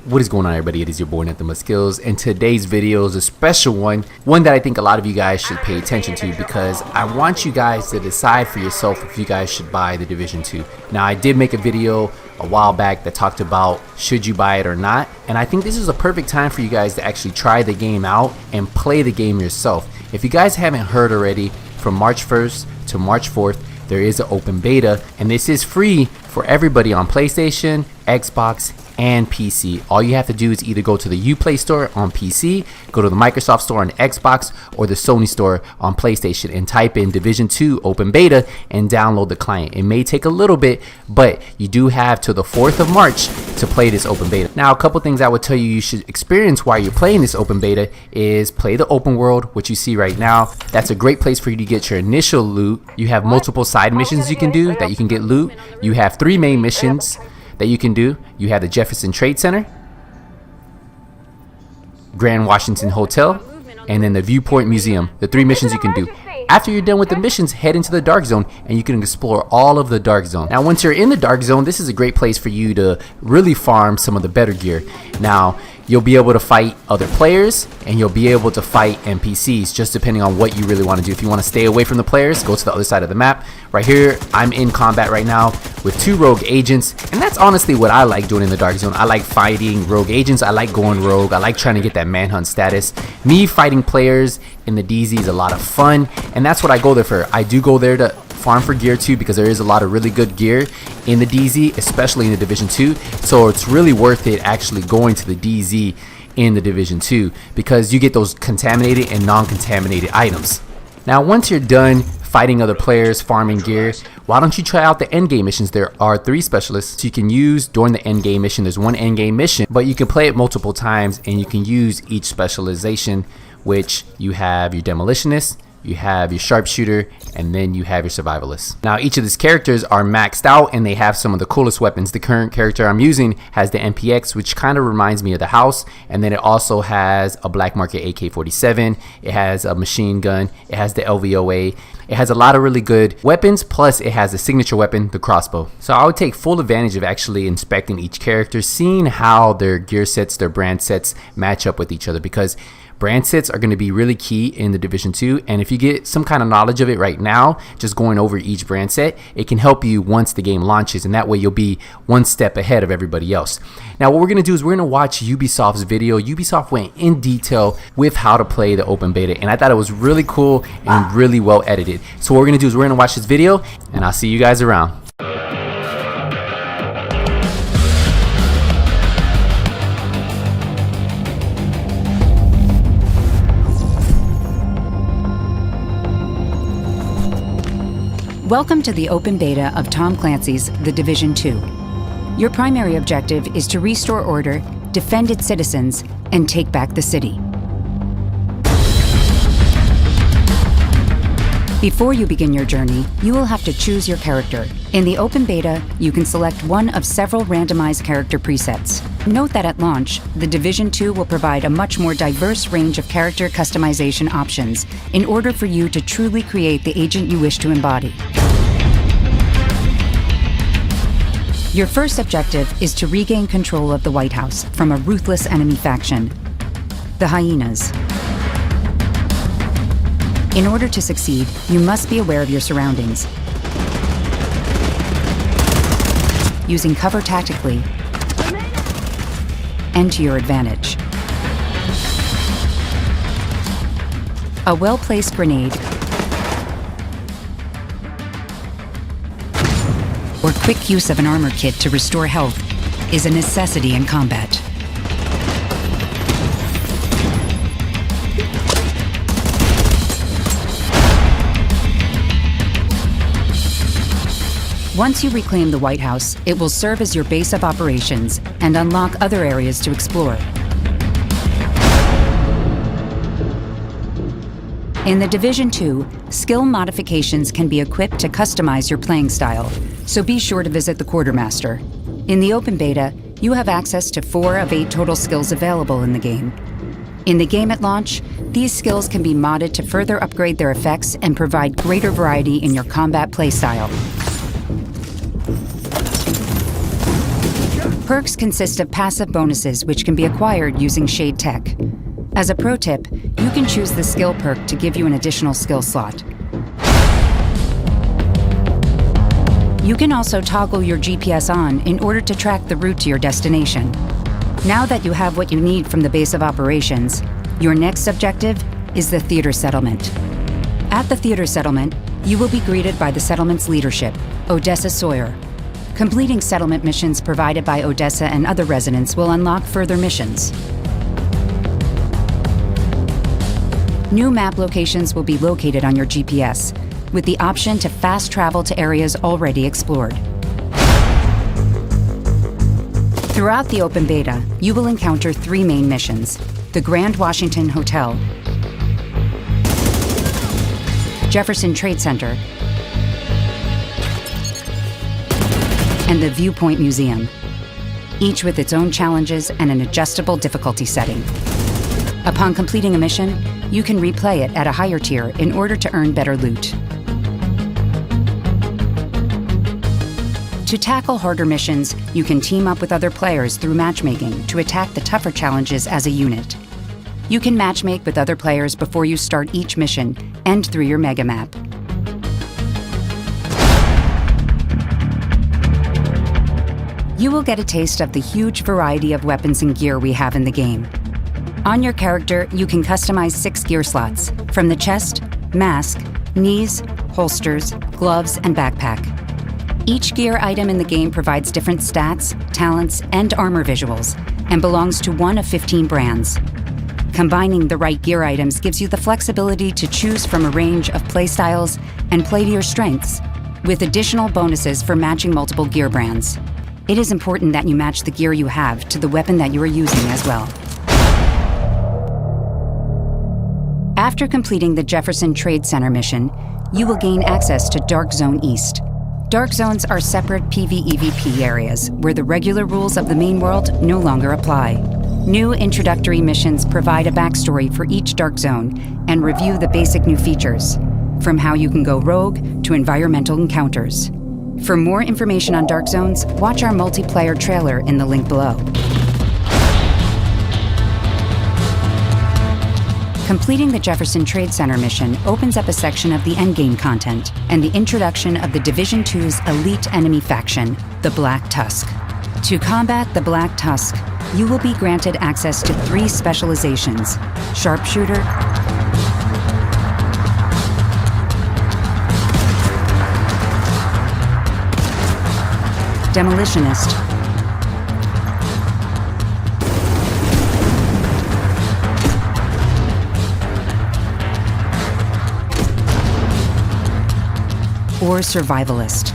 What is going on, everybody? It is your boy Nothing But Skills, and today's video is a special one that I think a lot of you guys should pay attention to, because I want you guys to decide for yourself if you guys should buy the Division 2. Now, I did make a video a while back that talked about should you buy it or not, and I think this is a perfect time for you guys to actually try the game out and play the game yourself. If you guys haven't heard already, from March 1st to March 4th, there is an open beta, and this is free for everybody on PlayStation, Xbox, and PC. All you have to do is either go to the Uplay store on PC, go to the Microsoft store on Xbox, or the Sony store on PlayStation, and type in Division 2 Open Beta and download the client. It may take a little bit, but you do have till the 4th of March to play this open beta. Now, a couple things I would tell you should experience while you're playing this open beta is play the open world, which you see right now. That's a great place for you to get your initial loot. You have multiple side missions you can do that you can get loot. You have 3 main missions that you can do. You have the Jefferson Trade Center, Grand Washington Hotel, and then the Viewpoint Museum. The 3 missions you can do. After you're done with the missions, head into the Dark Zone and you can explore all of the Dark Zone. Now, once you're in the Dark Zone, this is a great place for you to really farm some of the better gear. Now, you'll be able to fight other players and you'll be able to fight NPCs, just depending on what you really want to do. If you want to stay away from the players, go to the other side of the map. Right here, I'm in combat right now with 2 rogue agents, and that's honestly what I like doing in the Dark Zone. I like fighting rogue agents. I like going rogue. I like trying to get that manhunt status. Me fighting players in the DZ is a lot of fun, and that's what I go there for. I do go there to farm for gear too, because there is a lot of really good gear in the DZ, especially in the Division 2. So it's really worth it actually going to the DZ in the Division 2, because you get those contaminated and non-contaminated items. Now, once you're done fighting other players, farming gear, why don't you try out the endgame missions? There are 3 specialists you can use during the endgame mission. There's 1 endgame mission, but you can play it multiple times and you can use each specialization, which you have your demolitionist, you have your sharpshooter, and then you have your survivalist. Now, each of these characters are maxed out and they have some of the coolest weapons. The current character I'm using has the MPX, which kind of reminds me of the house, and then it also has a black market AK-47, it has a machine gun, it has the LVOA, it has a lot of really good weapons, plus it has a signature weapon, the crossbow. So I would take full advantage of actually inspecting each character, seeing how their gear sets, their brand sets match up with each other, because brand sets are going to be really key in the Division 2, and if you get some kind of knowledge of it right now, just going over each brand set, it can help you once the game launches, and that way you'll be one step ahead of everybody else. Now, what we're going to do is we're going to watch Ubisoft's video. Ubisoft went in detail with how to play the open beta, and I thought it was really cool and really well edited. So what we're going to do is we're going to watch this video, and I'll see you guys around. Welcome to the open beta of Tom Clancy's The Division 2. Your primary objective is to restore order, defend its citizens, and take back the city. Before you begin your journey, you will have to choose your character. In the open beta, you can select one of several randomized character presets. Note that at launch, The Division 2 will provide a much more diverse range of character customization options in order for you to truly create the agent you wish to embody. Your first objective is to regain control of the White House from a ruthless enemy faction, the Hyenas. In order to succeed, you must be aware of your surroundings. Using cover tactically and to your advantage. A well-placed grenade or quick use of an armor kit to restore health is a necessity in combat. Once you reclaim the White House, it will serve as your base of operations and unlock other areas to explore. In the Division 2, skill modifications can be equipped to customize your playing style, so be sure to visit the Quartermaster. In the open beta, you have access to 4 of 8 total skills available in the game. In the game at launch, these skills can be modded to further upgrade their effects and provide greater variety in your combat playstyle. Perks consist of passive bonuses which can be acquired using Shade Tech. As a pro tip, you can choose the skill perk to give you an additional skill slot. You can also toggle your GPS on in order to track the route to your destination. Now that you have what you need from the base of operations, your next objective is the theater settlement. At the theater settlement, you will be greeted by the settlement's leadership, Odessa Sawyer. Completing settlement missions provided by Odessa and other residents will unlock further missions. New map locations will be located on your GPS, with the option to fast travel to areas already explored. Throughout the open beta, you will encounter 3 main missions: the Grand Washington Hotel, Jefferson Trade Center, and the Viewpoint Museum, each with its own challenges and an adjustable difficulty setting. Upon completing a mission, you can replay it at a higher tier in order to earn better loot. To tackle harder missions, you can team up with other players through matchmaking to attack the tougher challenges as a unit. You can matchmake with other players before you start each mission and through your mega map. You will get a taste of the huge variety of weapons and gear we have in the game. On your character, you can customize 6 gear slots, from the chest, mask, knees, holsters, gloves, and backpack. Each gear item in the game provides different stats, talents, and armor visuals, and belongs to one of 15 brands. Combining the right gear items gives you the flexibility to choose from a range of playstyles and play to your strengths, with additional bonuses for matching multiple gear brands. It is important that you match the gear you have to the weapon that you are using as well. After completing the Jefferson Trade Center mission, you will gain access to Dark Zone East. Dark Zones are separate PvEVP areas where the regular rules of the main world no longer apply. New introductory missions provide a backstory for each Dark Zone and review the basic new features, from how you can go rogue to environmental encounters. For more information on Dark Zones, watch our multiplayer trailer in the link below. Completing the Jefferson Trade Center mission opens up a section of the Endgame content and the introduction of the Division II's elite enemy faction, the Black Tusk. To combat the Black Tusk, you will be granted access to 3 specializations: Sharpshooter, Demolitionist, or Survivalist.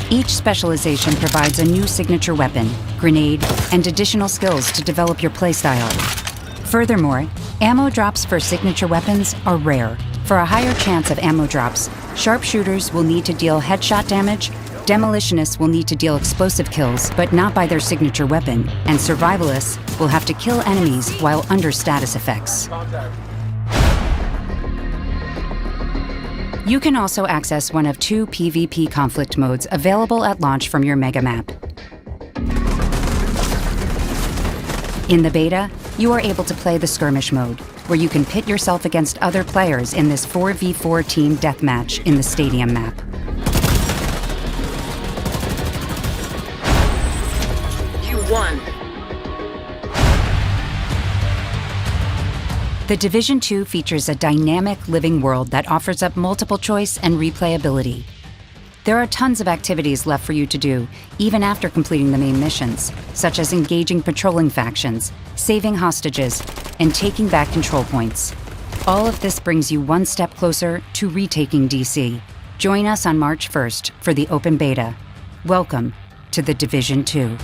Each specialization provides a new signature weapon, grenade, and additional skills to develop your playstyle. Furthermore, ammo drops for signature weapons are rare. For a higher chance of ammo drops, sharpshooters will need to deal headshot damage, demolitionists will need to deal explosive kills, but not by their signature weapon, and survivalists will have to kill enemies while under status effects. You can also access one of 2 PvP conflict modes available at launch from your mega map. In the beta, you are able to play the skirmish mode, where you can pit yourself against other players in this 4v4 team deathmatch in the stadium map. You won. The Division II features a dynamic living world that offers up multiple choice and replayability. There are tons of activities left for you to do, even after completing the main missions, such as engaging patrolling factions, saving hostages, and taking back control points. All of this brings you one step closer to retaking DC. Join us on March 1st for the open beta. Welcome to the Division II.